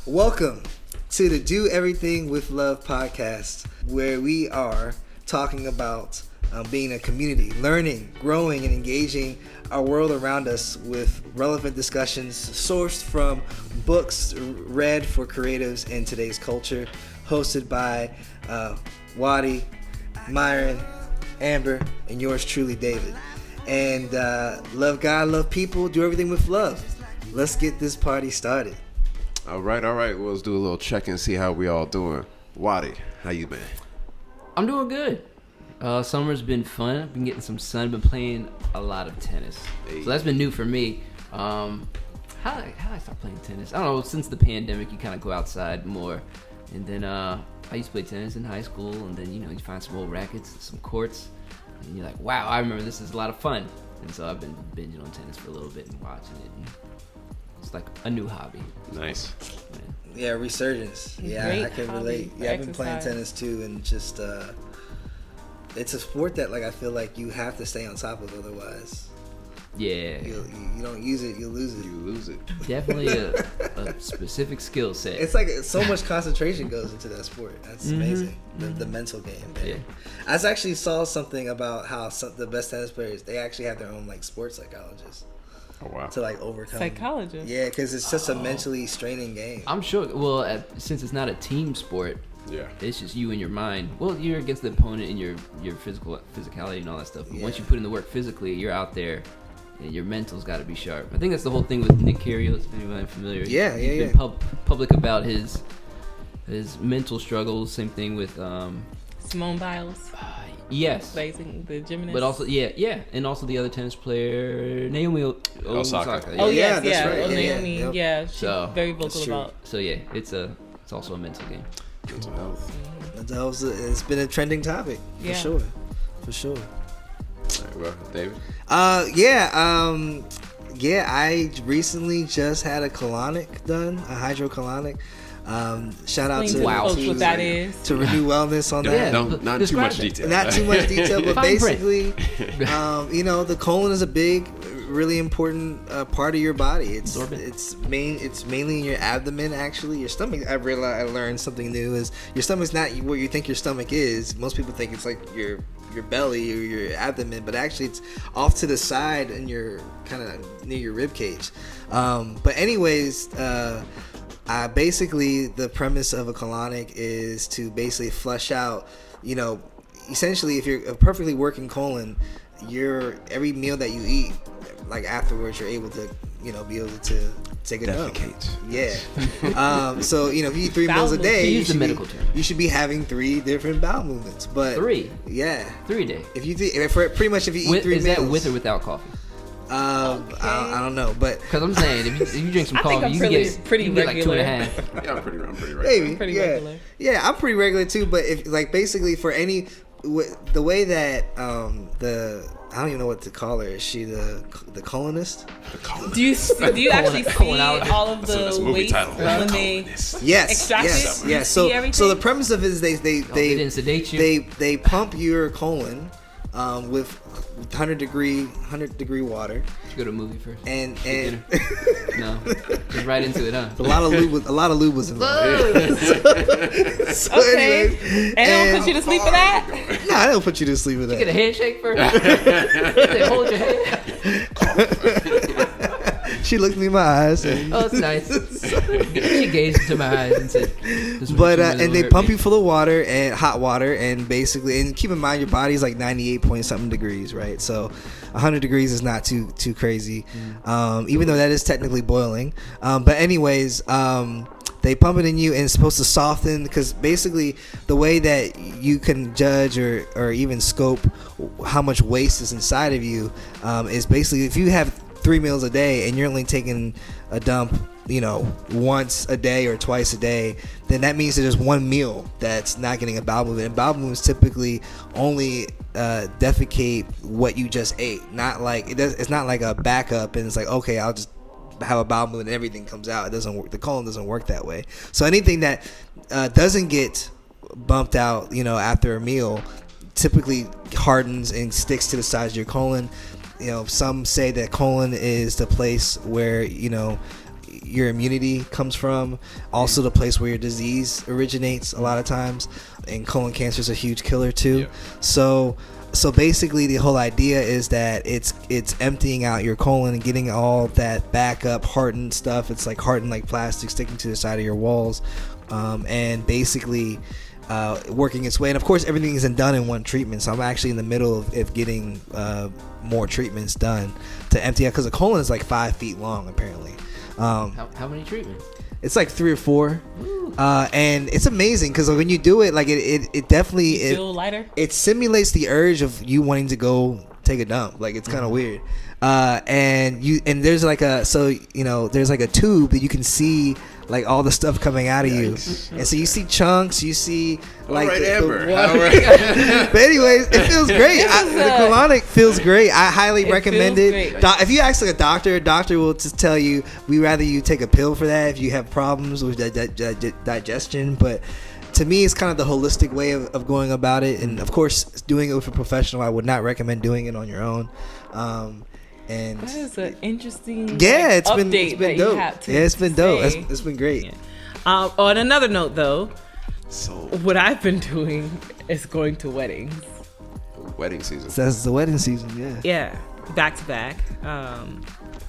Welcome to the Do Everything with Love podcast, where we are talking about being a community, learning, growing, and engaging our world around us with relevant discussions sourced from books read for creatives in today's culture, hosted by Waddy, Myron, Amber, and yours truly, David. And love God, love people, do everything with love. Let's get this party started. All right. Well, let's do a little check and see how we all doing. Waddy, how you been? I'm doing good. Summer's been fun. I've been getting some sun. Been playing a lot of tennis. Hey. So that's been new for me. How did I start playing tennis? I don't know. Since the pandemic, you kind of go outside more. And then I used to play tennis in high school. And then, you find some old rackets, some courts. And you're like, wow, I remember this is a lot of fun. And so I've been binging on tennis for a little bit and watching it. And it's like a new hobby. Nice. Yeah, resurgence. Yeah, Great I can hobby relate. for Yeah, I've been playing exercise. tennis too, and just it's a sport that I feel like you have to stay on top of, otherwise Yeah. you don't use it, you lose it. You lose it. Definitely a specific skill set. It's like so much concentration goes into that sport. That's amazing. The mental game. Man. Yeah. I actually saw something about how the best tennis players, they actually have their own sports psychologists. Oh, wow. To overcome. Psychologist. Yeah, because it's just a mentally straining game. I'm sure. Well, since it's not a team sport, Yeah. it's just you and your mind. Well, you're against the opponent and your physicality and all that stuff. But once you put in the work physically, you're out there, and your mental's got to be sharp. I think that's the whole thing with Nick Kyrgios. If anyone's familiar, he's been public about his mental struggles. Same thing with Simone Biles. yes, Basically, the gymnast. but also and also the other tennis player Naomi Osaka. Oh Yeah, yes, that's right. Oh, Yeah, Naomi. yep. Yeah, she's So, very vocal about. So yeah, it's also a mental game. Mental health. Mental health, it's been a trending topic for sure. All right, well, David? I recently just had a colonic done, a hydrocolonic. Shout out to what that is. to Renew Wellness on that. Not too much detail. Not too much detail, but Fine basically, the colon is a big, really important part of your body. It's mainly in your abdomen. Actually, your stomach. I learned something new. Is your stomach's not where you think your stomach is. Most people think it's like your belly or your abdomen, but actually it's off to the side and you're kind of near your rib cage. But anyways, basically the premise of a colonic is to basically flush out, essentially if you're a perfectly working colon, every meal that you eat, afterwards you're able to, be able to take a dump. Yeah. So, if you eat 3 meals a day, you should be having 3 different bowel movements. But 3? Yeah. 3 a day. If you eat 3 meals, is meals. that with or without coffee? I don't know, but because I'm saying if you drink some coffee, you can get like 2.5. Yeah, I'm pretty regular. Maybe, Pretty yeah. regular. Yeah, I'm pretty regular too. But if basically for any the way that I don't even know what to call her. Is she the colonist? Do you actually see all of the waste when they extract it? Yes. So the premise of it is they didn't sedate you. They pump your colon with 100 degree water. You go to a movie first. And no, just right into it, huh? a lot of lube was involved. So okay. anyways, And they don't put you to sleep for that? No, I don't put you to sleep with that. Get a handshake first. They hold your hand. She looked me in my eyes. And Oh, it's nice. She gazed into my eyes and said, "This is what but you really and they hurt pump me." you full of water and hot water, and basically, and keep in mind your body's like 98 point something degrees, right? So 100 degrees is not too crazy, even though that is technically boiling. But anyways, they pump it in you, and it's supposed to soften, because basically the way that you can judge or even scope how much waste is inside of you is basically if you have 3 meals a day and you're only taking a dump, once a day or twice a day, then that means that there's 1 meal that's not getting a bowel movement. And bowel movements typically only defecate what you just ate. Not like it's not like a backup and it's like, okay, I'll just have a bowel movement and everything comes out. It doesn't work. The colon doesn't work that way. So anything that doesn't get bumped out, after a meal, typically hardens and sticks to the sides of your colon. Some say that colon is the place where your immunity comes from, also the place where your disease originates a lot of times, and colon cancer is a huge killer too. So basically the whole idea is that it's emptying out your colon and getting all that backup hardened stuff. It's like hardened like plastic sticking to the side of your walls, and basically working its way. And of course everything isn't done in one treatment, so I'm actually in the middle of getting more treatments done to empty out, because the colon is like 5 feet long apparently. How many treatments? It's like 3 or 4, and it's amazing because when you do it, like it definitely you feel lighter. It simulates the urge of you wanting to go take a dump. Like it's kind of weird, and there's like there's like a tube that you can see like all the stuff coming out of you, and so you see chunks, you see like the water. But anyways, it feels great. The colonic feels great. I highly recommend it. If you ask like a doctor will just tell you we rather you take a pill for that if you have problems with digestion. But to me, it's kind of the holistic way of going about it, and of course, doing it with a professional. I would not recommend doing it on your own. And that is an interesting it's been dope. It's been dope. It's been great. Yeah. On another note, though, so what I've been doing is going to weddings. Wedding season. So that's the wedding season, yeah. Yeah, back to back.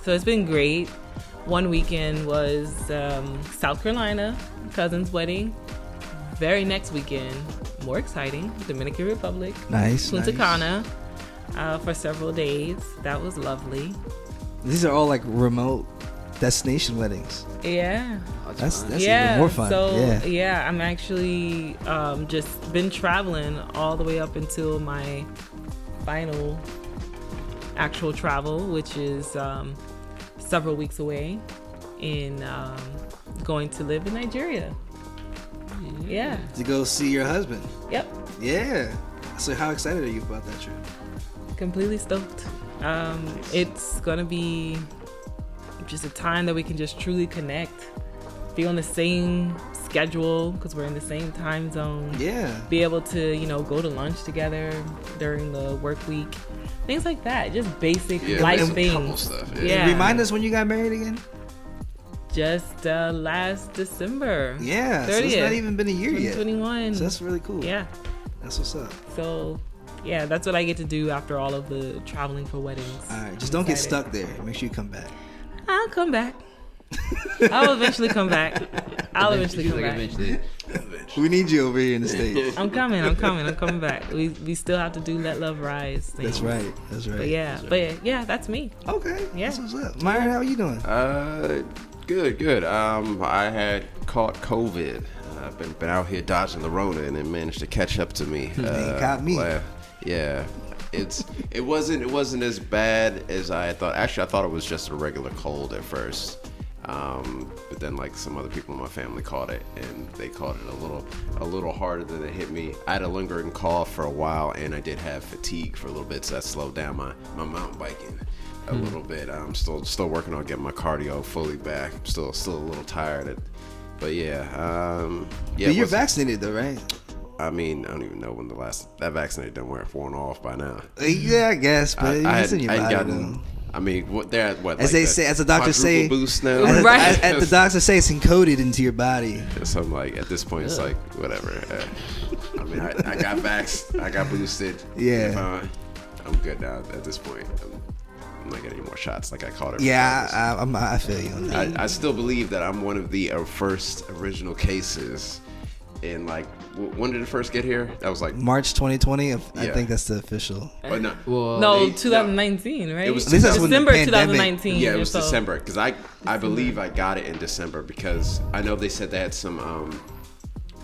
So it's been great. One weekend was South Carolina, cousin's wedding. Very next weekend, more exciting, Dominican Republic. Nice. Punta Cana. For several days. That was lovely. These are all like remote destination weddings. Yeah. That's even more fun. So I'm actually just been traveling all the way up until my final actual travel, which is several weeks away, in going to live in Nigeria. Yeah. To go see your husband. Yep. Yeah. So how excited are you about that trip? Completely stoked. It's gonna be just a time that we can just truly connect, be on the same schedule because we're in the same time zone. Yeah. Be able to, go to lunch together during the work week, things like that. Just basic life things. Stuff, yeah. Remind us when you got married again. Just last December. Yeah. 30th, so it's not even been a year yet. 2021. So that's really cool. Yeah. That's what's up. So. Yeah, that's what I get to do after all of the traveling for weddings. All right, just don't get stuck there. Make sure you come back. I'll come back. I'll eventually come back. Eventually. We need you over here in the States. I'm coming back. We still have to do Let Love Rise thing. That's right. But yeah, that's me. Okay. Yeah. That's what's up. Myron, how are you doing? Good. I had caught COVID. I've been out here dodging the Rona, and it managed to catch up to me. It got me. Yeah, it wasn't as bad as I thought. Actually, I thought it was just a regular cold at first, but then like some other people in my family caught it, and they caught it a little harder than it hit me. I had a lingering cough for a while, and I did have fatigue for a little bit, so that slowed down my mountain biking a little bit. I'm still working on getting my cardio fully back. I'm still a little tired. But yeah. But you're vaccinated though, right? I mean, I don't even know when that vaccinated done worn off by now. Yeah, I guess, but it's in your body. I mean, they're at what? As they say, as the doctors say, boost now. As the doctors say, it's encoded into your body. So I'm like, at this point, it's like whatever. I mean, I got vaxxed, I got boosted. Yeah, I'm good now. At this point, I'm not getting any more shots. Like I caught it. Yeah, I feel you on that. I still believe that I'm one of the first original cases. In like, when did it first get here? That was like March 2020. I think that's the official. But no, 2019, right? It was December 2019. Yeah, it was December because I believe I got it in December because I know they said they had some.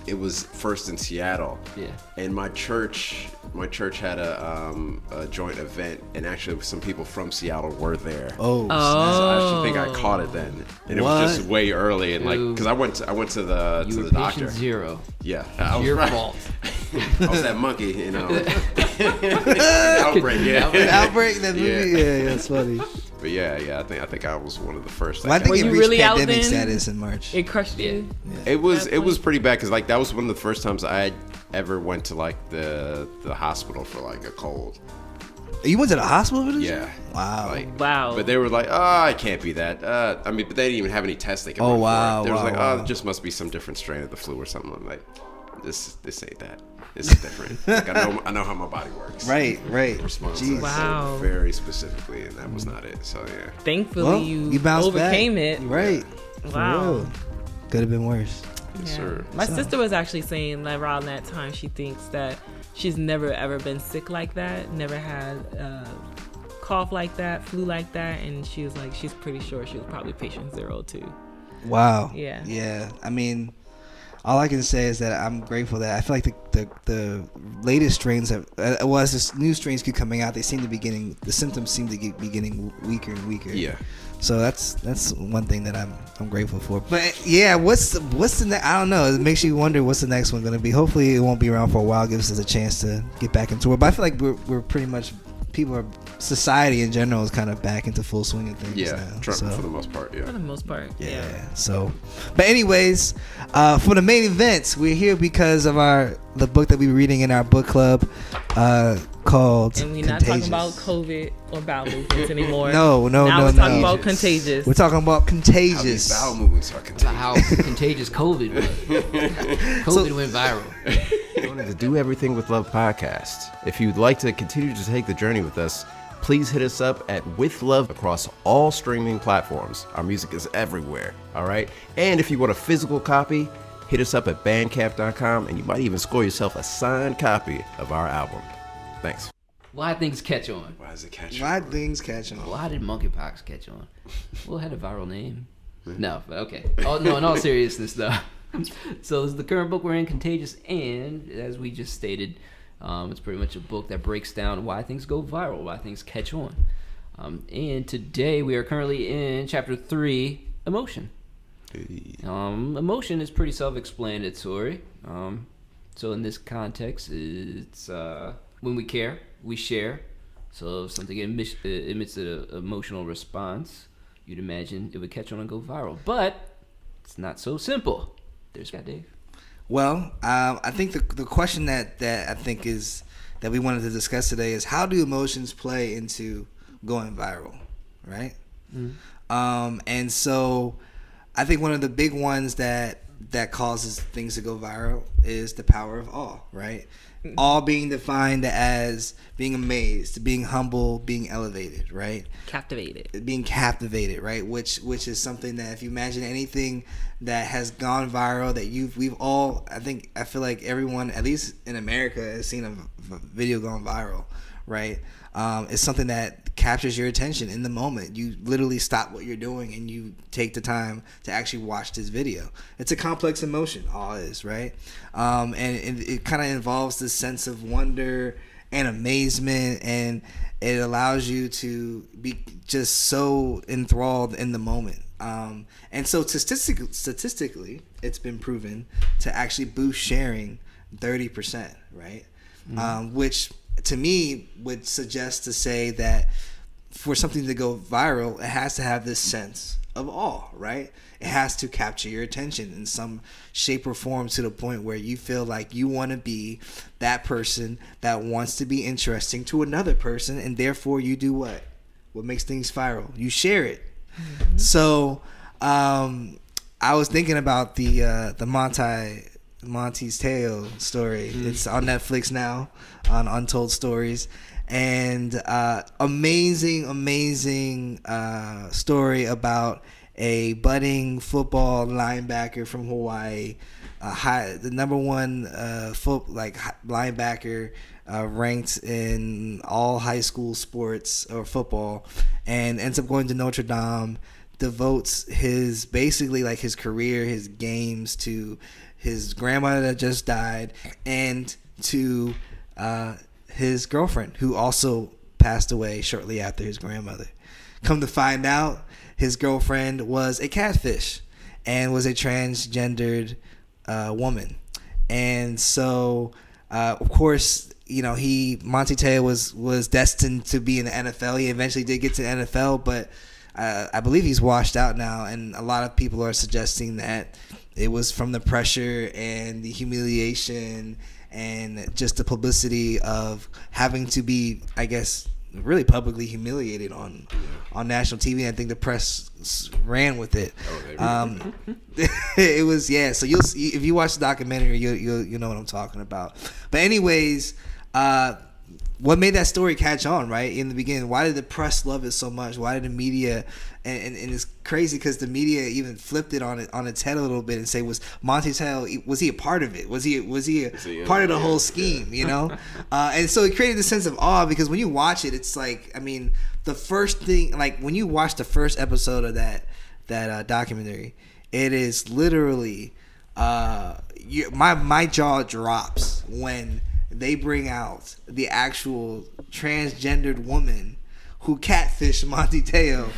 It was first in Seattle. Yeah. And my church had a joint event, and actually some people from Seattle were there. Oh. So I actually think I caught it then, and it was just way early, and like because I went to the doctor. Zero. Yeah, I was your right. fault. I was that monkey, outbreak. Yeah, outbreak. That movie. Yeah, that's funny. But yeah, I think I was one of the first. Well, I think it reached really pandemic status in March. It crushed you. Yeah. It was pretty bad because like that was one of the first times I ever went to like the hospital for like a cold. You went to the hospital for this? Yeah. Wow. Like, Wow. But they were like, oh, it can't be that. I mean, but they didn't even have any tests they could run wow, for it. They was wow, like, wow. oh, it just must be some different strain of the flu or something. I'm like, this ain't that. This is different. Like, I know how my body works. Right. It responds to Wow. so very specifically, and that was not it. So yeah. Thankfully, Well, you bounced overcame back. it. Right. Wow. Could have been worse. Yes, Yeah. sir. My sister was actually saying that around that time she thinks that she's never ever been sick like that, never had cough like that, flu like that, and she was like, she's pretty sure she was probably patient 0 too. Wow. Yeah. Yeah. I mean, all I can say is that I'm grateful that I feel like the latest strains have, as this new strains keep coming out, they seem to be getting, the symptoms seem to be getting weaker and weaker. Yeah. So that's one thing that I'm grateful for. But yeah, what's the next? I don't know. It makes you wonder what's the next one going to be. Hopefully it won't be around for a while. Gives us a chance to get back into it. But I feel like we're pretty much, society in general is kind of back into full swing of things now. For So, the most part, For yeah. the most part. yeah. So, but anyways, for the main events, we're here because of the book that we're reading in our book club, called And we're not talking about COVID or bowel movements anymore. No. Now we're talking about Contagious. We're talking about How Contagious. these bowel movements are contagious. How contagious COVID was. COVID went viral. Jonah, the Do Everything with Love podcast. If you'd like to continue to take the journey with us, please hit us up at withLove across all streaming platforms. Our music is everywhere, all right? And if you want a physical copy, hit us up at bandcamp.com, and you might even score yourself a signed copy of our album. Thanks. Why things catch on? Why is it catching? Why things catching on? Why did monkeypox catch on? Well, it had a viral name. No, but okay. Oh no, in all seriousness though. So this is the current book we're in, Contagious, and as we just stated, it's pretty much a book that breaks down why things go viral, why things catch on. And today we are currently in chapter 3, Emotion. Emotion is pretty self-explanatory. So in this context, it's when we care, we share. So if something emits an emotional response, you'd imagine it would catch on and go viral. But it's not so simple. There's Dave. Well, I think the question that I think is that we wanted to discuss today is how do emotions play into going viral, right? Mm-hmm. And so I think one of the big ones that causes things to go viral is the power of awe, right? Awe being defined as being amazed, being humble, being elevated, right? Being captivated, right? Which is something that if you imagine anything that has gone viral that we've all, I feel like everyone, at least in America, has seen a video gone viral, right? It's something that captures your attention in the moment. You literally stop what you're doing and you take the time to actually watch this video. It's a complex emotion, awe is, right? And it kind of involves this sense of wonder and amazement, and it allows you to be just so enthralled in the moment. And so statistically, it's been proven to actually boost sharing 30%, right? Mm-hmm. Which to me would suggest to say that for something to go viral, it has to have this sense of awe, right? It has to capture your attention in some shape or form to the point where you feel like you want to be that person that wants to be interesting to another person, and therefore you do what? What makes things viral? You share it. Mm-hmm. So I was thinking about the Monty's Tale story. Mm-hmm. It's on Netflix now, on Untold Stories, and amazing story about a budding football linebacker from Hawaii, the number one linebacker ranked in all high school sports or football, and ends up going to Notre Dame. Devotes his career, his games to his grandmother that just died, and to his girlfriend who also passed away shortly after his grandmother. Come to find out, his girlfriend was a catfish and was a transgendered woman. And so, of course, Monty Teo was destined to be in the NFL. He eventually did get to the NFL, but I believe he's washed out now, and a lot of people are suggesting that it was from the pressure and the humiliation and just the publicity of having to be, I guess, really publicly humiliated on national TV. I think the press ran with it. It was So you'll see, if you watch the documentary, you'll know what I'm talking about. But anyways, what made that story catch on, right, in the beginning? Why did the press love it so much? Why did the media, and it's crazy because the media even flipped it on its head a little bit and say, was Monty Tail, was he a part of it? Was he a part of the whole scheme, you know? And so it created this sense of awe because when you watch it, it's like, I mean, the first thing, like when you watch the first episode of that documentary, it is literally, my jaw drops when they bring out the actual transgendered woman who catfished Monty Teo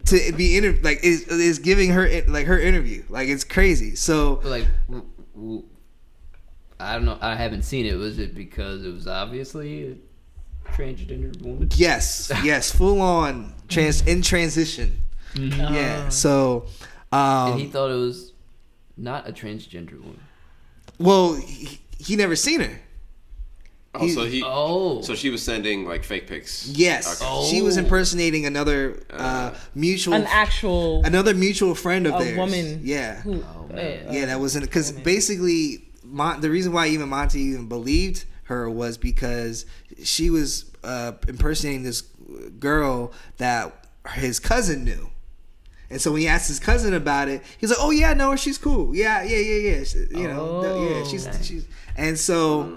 to be is giving her her interview. Like, it's crazy. So like, I don't know. I haven't seen it. Was it because it was obviously a transgendered woman? Yes, full on in transition. Mm-hmm. Yeah. So and he thought it was not a transgender woman. Well, he never seen her. So she was sending like fake pics. Yes, she was impersonating another mutual friend of theirs. Woman. Yeah, that was because basically the reason why even Monty even believed her was because she was impersonating this girl that his cousin knew. And so when he asked his cousin about it, he's like, "Oh yeah, I know her. She's cool. Yeah. She's." And so,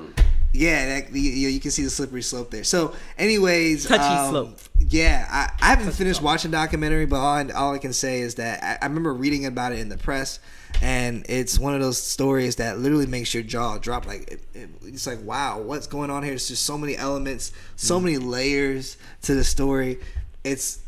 you can see the slippery slope there. So, anyways, touchy slope. Yeah, I haven't finished watching the documentary, but all I can say is that I remember reading about it in the press, and it's one of those stories that literally makes your jaw drop. Like it's like, wow, what's going on here? It's just so many elements, so many layers to the story. It's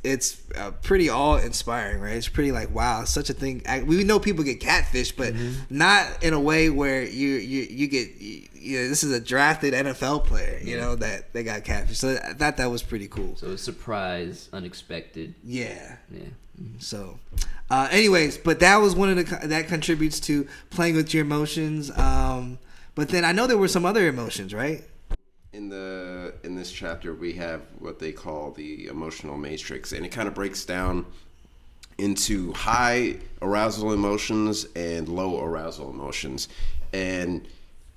pretty awe-inspiring, right? It's pretty like, wow, such a thing. We know people get catfished, but not in a way where you get, this is a drafted NFL player, that they got catfished. So I thought that was pretty cool. So a surprise, unexpected. Yeah. Mm-hmm. So, anyways, but that was one of that contributes to playing with your emotions. But then I know there were some other emotions, right? In this chapter, we have what they call the emotional matrix, and it kind of breaks down into high arousal emotions and low arousal emotions. And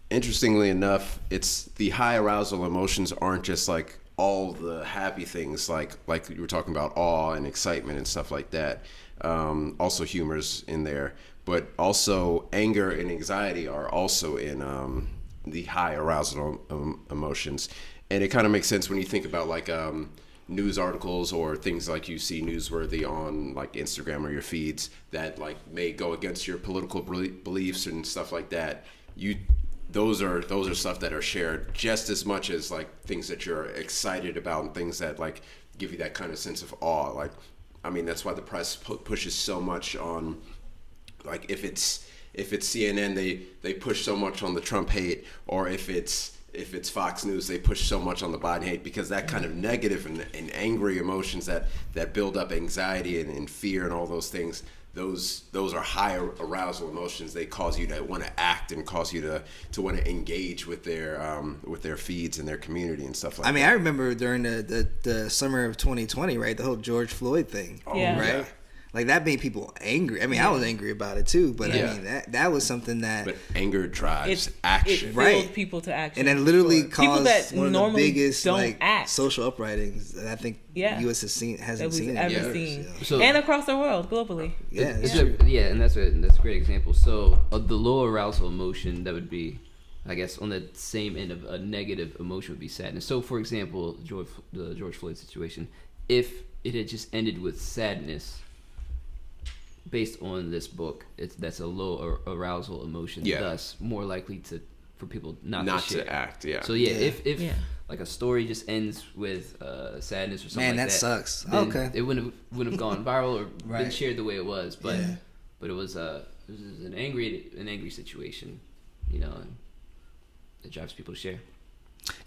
interestingly enough, it's the high arousal emotions aren't just like all the happy things, like you were talking about, awe and excitement and stuff like that. Also humor's in there, but also anger and anxiety are also in the high arousal emotions. And it kind of makes sense when you think about like news articles or things like you see newsworthy on like Instagram or your feeds that like may go against your political beliefs and stuff like that. Those are stuff that are shared just as much as like things that you're excited about and things that like give you that kind of sense of awe. Like, I mean, that's why the press pushes so much on, like, if it's CNN, they push so much on the Trump hate, or if it's Fox News, they push so much on the Biden hate, because that kind of negative and angry emotions that build up anxiety and fear and all those things, those are higher arousal emotions. They cause you to want to act and cause you to want to engage with their feeds and their community and stuff like that. I mean, I remember during the summer of 2020, right, the whole George Floyd thing, right? Yeah. Like, that made people angry. I mean, I was angry about it too, but I mean, that was something that... But anger drives action. It fueled people to action. And then literally caused that one of the biggest act. social uprisings that I think the U.S. hasn't seen in years. So, and across the world, globally. And that's a great example. So the low arousal emotion, that would be, I guess, on the same end of a negative emotion, would be sadness. So, for example, the George Floyd situation, if it had just ended with sadness... Based on this book, that's a low arousal emotion, thus more likely for people not to share. To act. Yeah. So if like a story just ends with sadness or something, man, like that sucks. Okay, it wouldn't have gone viral or been shared the way it was. But it was an angry situation, and it drives people to share.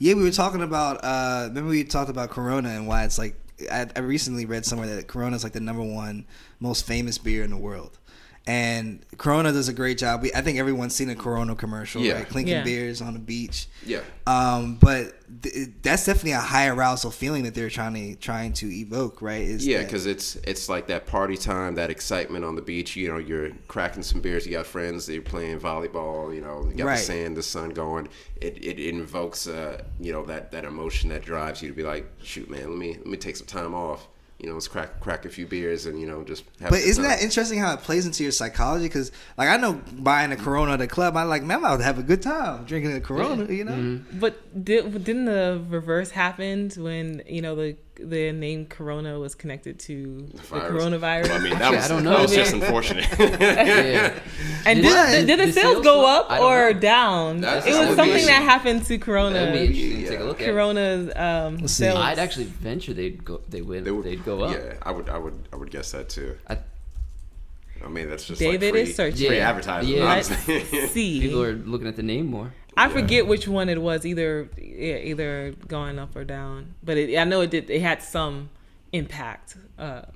Yeah, we were talking about. Remember we talked about Corona and why it's like. I recently read somewhere that Corona is like the number one most famous beer in the world, And Corona does a great job. I think everyone's seen a Corona commercial, right? Clinking beers on the beach. Yeah. But that's definitely a high arousal feeling that they're trying to evoke, right? Because it's like that party time, that excitement on the beach. You know, you're cracking some beers. You got friends. You're playing volleyball. You know, you got the sand, the sun going. It invokes that emotion that drives you to be like, shoot, man, let me take some time off. You know, let's crack a few beers and, just have But isn't that interesting how it plays into your psychology? Because, like, I know buying a Corona at the club, I'm like, man, I'm about to have a good time drinking a Corona, you know? Mm-hmm. But didn't the reverse happen when, the name Corona was connected to the coronavirus? Well, I mean, that was just unfortunate. And did the sales go up or down? It was something that happened to Corona. Take a look at Corona's sales. I'd actually venture they'd go up. Yeah, I would guess that too. I mean, that's just David is searching. Free advertising. Yeah. Let's see. People are looking at the name more. I forget which one it was, either going up or down. But I know it did. It had some impact on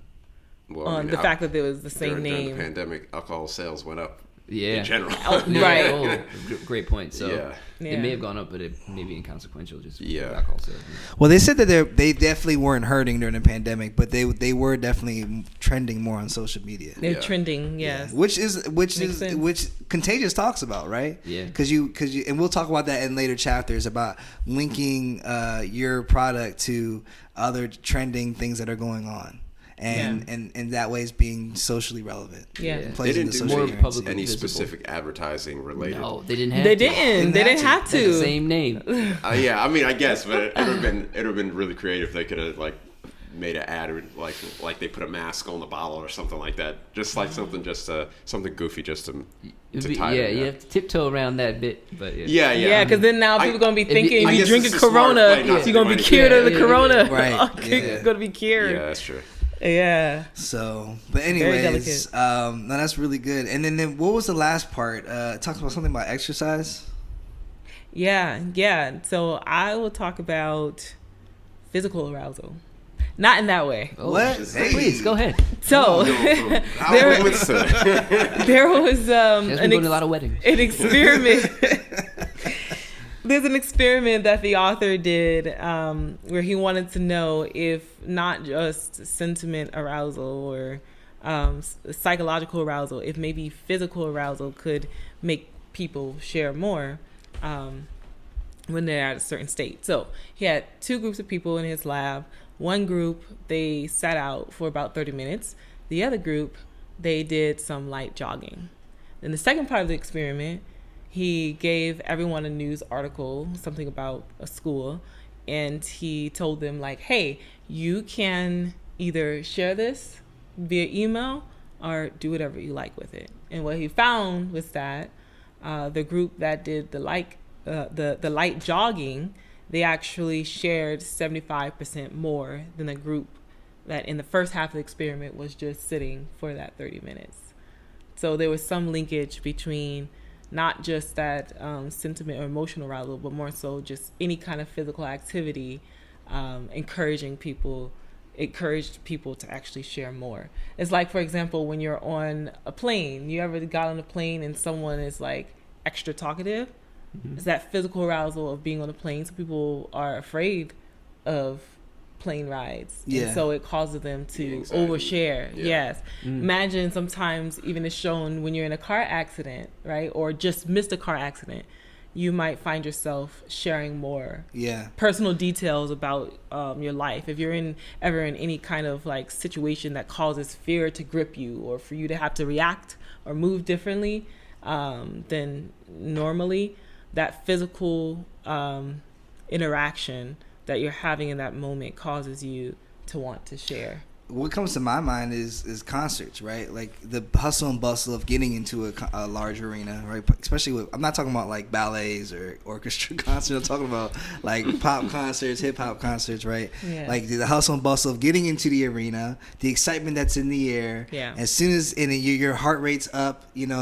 the fact that there was the same name. During the pandemic, alcohol sales went up. Yeah. In general. Right. Oh, great point. So Yeah. it may have gone up, but it may be inconsequential just Yeah. for alcohol sales. Well, they said that they definitely weren't hurting during the pandemic, but they were definitely trending more on social media. They're trending, yes. Which sense. Contagious talks about, right? Yeah. Because you and we'll talk about that in later chapters about linking your product to other trending things that are going on. And that way it's being socially relevant. Yeah. They didn't do more publicly any visible. specific advertising related. No, they didn't have They to. didn't. They didn't have They had the to. same name. Yeah, I mean, I guess, but it would have been really creative if they could have made an ad or like they put a mask on the bottle or something like that. Just like something goofy just to tie it. You have to tiptoe around that bit, but Yeah, because then now people are going to be thinking I if you guess drink it's a a smart Corona, play not to you're going to do be cured of the anything. Corona. Right. You're going to be cured. Yeah, that's true. Yeah. So, but Very anyways, delicate. no, that's really good. And then what was the last part? It talks about something about exercise. Yeah. So I will talk about physical arousal. Not in that way. Oh, What? Please go ahead. So There there was There's been going to a lot of weddings. an experiment. There's an experiment that the author did where he wanted to know if not just sentiment arousal or psychological arousal, if maybe physical arousal could make people share more when they're at a certain state. So he had two groups of people in his lab. One group, they sat out for about 30 minutes. The other group, they did some light jogging. Then the second part of the experiment, he gave everyone a news article, something about a school, and he told them like, hey, you can either share this via email or do whatever you like with it. And what he found was that the group that did the light jogging, they actually shared 75% more than the group that in the first half of the experiment was just sitting for that 30 minutes. So there was some linkage between not just that sentiment or emotional arousal, but more so just any kind of physical activity, encouraged people to actually share more. It's like, for example, when you're on a plane, you ever got on a plane and someone is like extra talkative? Mm-hmm. It's that physical arousal of being on a plane. So people are afraid of plane rides. Yeah. And so it causes them to overshare. Yeah. Yes. Imagine sometimes even it's shown when you're in a car accident, right? Or just missed a car accident, you might find yourself sharing more personal details about your life. If you're ever in any kind of like situation that causes fear to grip you or for you to have to react or move differently than normally, that physical interaction that you're having in that moment causes you to want to share. What comes to my mind is concerts, right? Like the hustle and bustle of getting into a large arena, right? Especially with, I'm not talking about like ballets or orchestra concerts. I'm talking about like pop concerts, hip hop concerts, right? Yeah. Like the hustle and bustle of getting into the arena, the excitement that's in the air. Yeah. As soon as your heart rate's up, you're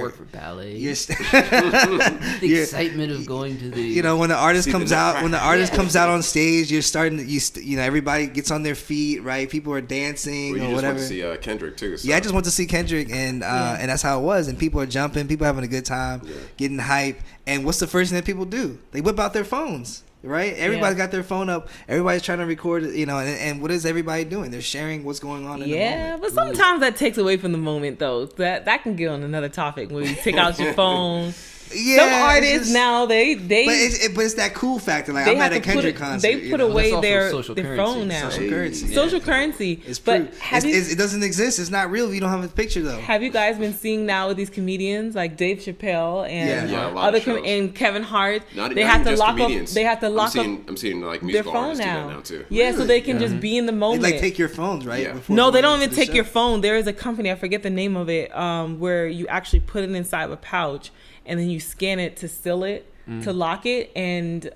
work for ballet. The excitement of going to the. When the artist comes out, comes out on stage, you're starting to, everybody gets on their feet, right? People people are dancing Well, or you just whatever. went to see Kendrick too. So. Yeah, I just went to see Kendrick, and that's how it was. And people are jumping, people are having a good time, getting hype. And what's the first thing that people do? They whip out their phones, right? Everybody's got their phone up. Everybody's trying to record, and what is everybody doing? They're sharing what's going on in the moment. Yeah, but sometimes that takes away from the moment, though. That can get on another topic where you take out your phone. Yeah, some artists now but it's that cool factor. Like, I'm at a Kendrick concert. They put away their currency. phone now. Social currency. Social currency. It's but it doesn't exist. It's not real if you don't have a picture, though. Have you guys been seeing now with these comedians like Dave Chappelle and and Kevin Hart? They have to lock up. They have to lock up. I'm seeing like their musical phone artists do now. that now too. Yeah, so they can just be in the moment. They take your phones, right? Yeah. No, they don't even take your phone. There is a company, I forget the name of it, where you actually put it inside of a pouch and then you scan it to seal it, to lock it, and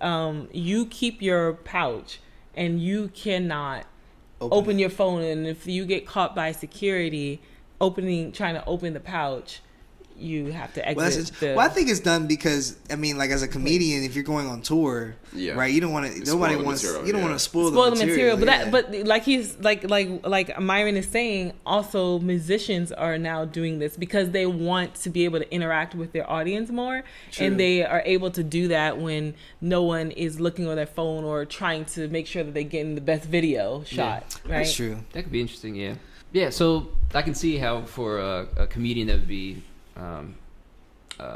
you keep your pouch and you cannot open your phone. And if you get caught by security trying to open the pouch, you have to exit. Well, I think it's done because, I mean, like, as a comedian, if you're going on tour, right, you don't want to. Nobody wants. You don't want to spoil the material. But like he's like Myron is saying, also musicians are now doing this because they want to be able to interact with their audience more, and they are able to do that when no one is looking on their phone or trying to make sure that they're getting the best video shot. Right? That's true. That could be interesting. Yeah. Yeah. So I can see how for a comedian that would be.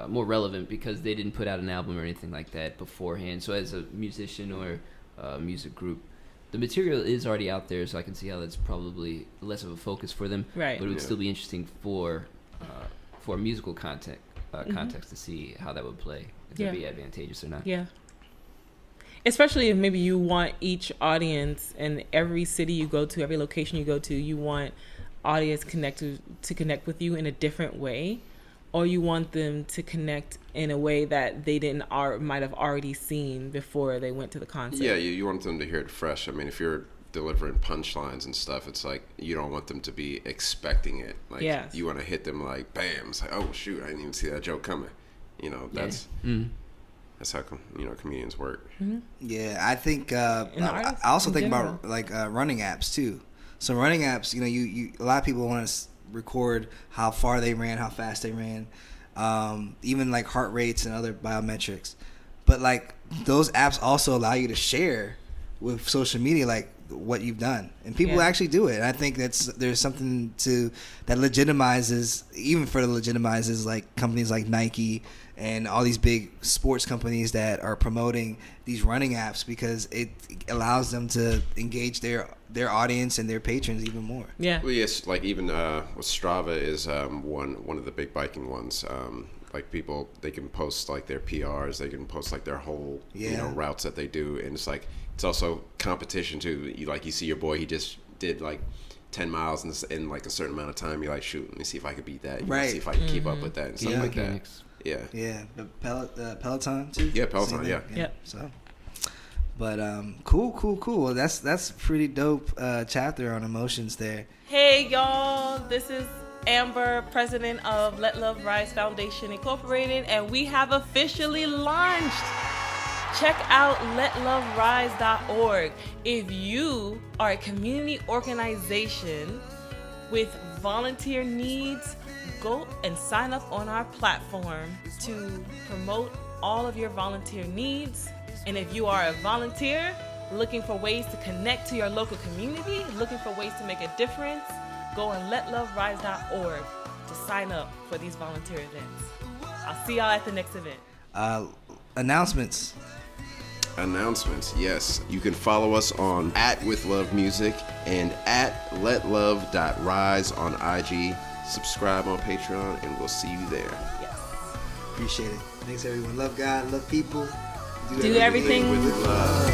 More relevant because they didn't put out an album or anything like that beforehand. So as a musician or a music group, the material is already out there, so I can see how that's probably less of a focus for them. Right. But it would still be interesting for musical context to see how that would play, if it'd be advantageous or not. Yeah. Especially if maybe you want each audience in every city you go to, every location you go to, you want audience to connect with you in a different way. Or you want them to connect in a way that they might have already seen before they went to the concert. Yeah, you want them to hear it fresh. I mean, if you're delivering punchlines and stuff, it's like you don't want them to be expecting it. Like, you want to hit them like, bam. It's like, oh shoot, I didn't even see that joke coming. That's how comedians work. Mm-hmm. Yeah, I think. I also think about like running apps too. So running apps, you a lot of people want to record how far they ran, how fast they ran, even like heart rates and other biometrics. But like those apps also allow you to share with social media like what you've done, and people actually do it. And I think there's something that legitimizes like companies like Nike and all these big sports companies that are promoting these running apps because it allows them to engage their audience and their patrons even more. Yeah. Well, yes, like even with Strava is one of the big biking ones. Like people, they can post like their PRs, they can post like their whole routes that they do, and it's also competition too. You see your boy, he just did like 10 miles in like a certain amount of time. You're like, shoot, let me see if I could beat that. See if I can keep up with that and stuff like that. Yeah. Yeah. Peloton too. Yeah, Peloton. Yeah. Yep. So. But cool. Well, that's pretty dope chapter on emotions there. Hey y'all, this is Amber, president of Let Love Rise Foundation Incorporated, and we have officially launched. Check out letloverise.org. If you are a community organization with volunteer needs, go and sign up on our platform to promote all of your volunteer needs. And if you are a volunteer looking for ways to connect to your local community, looking for ways to make a difference, go on letloverise.org to sign up for these volunteer events. I'll see y'all at the next event. Announcements, yes. You can follow us on @withLoveMusic and @letlove.rise on IG. Subscribe on Patreon, and we'll see you there. Yes. Appreciate it. Thanks, everyone. Love God, love people. Do everything with love.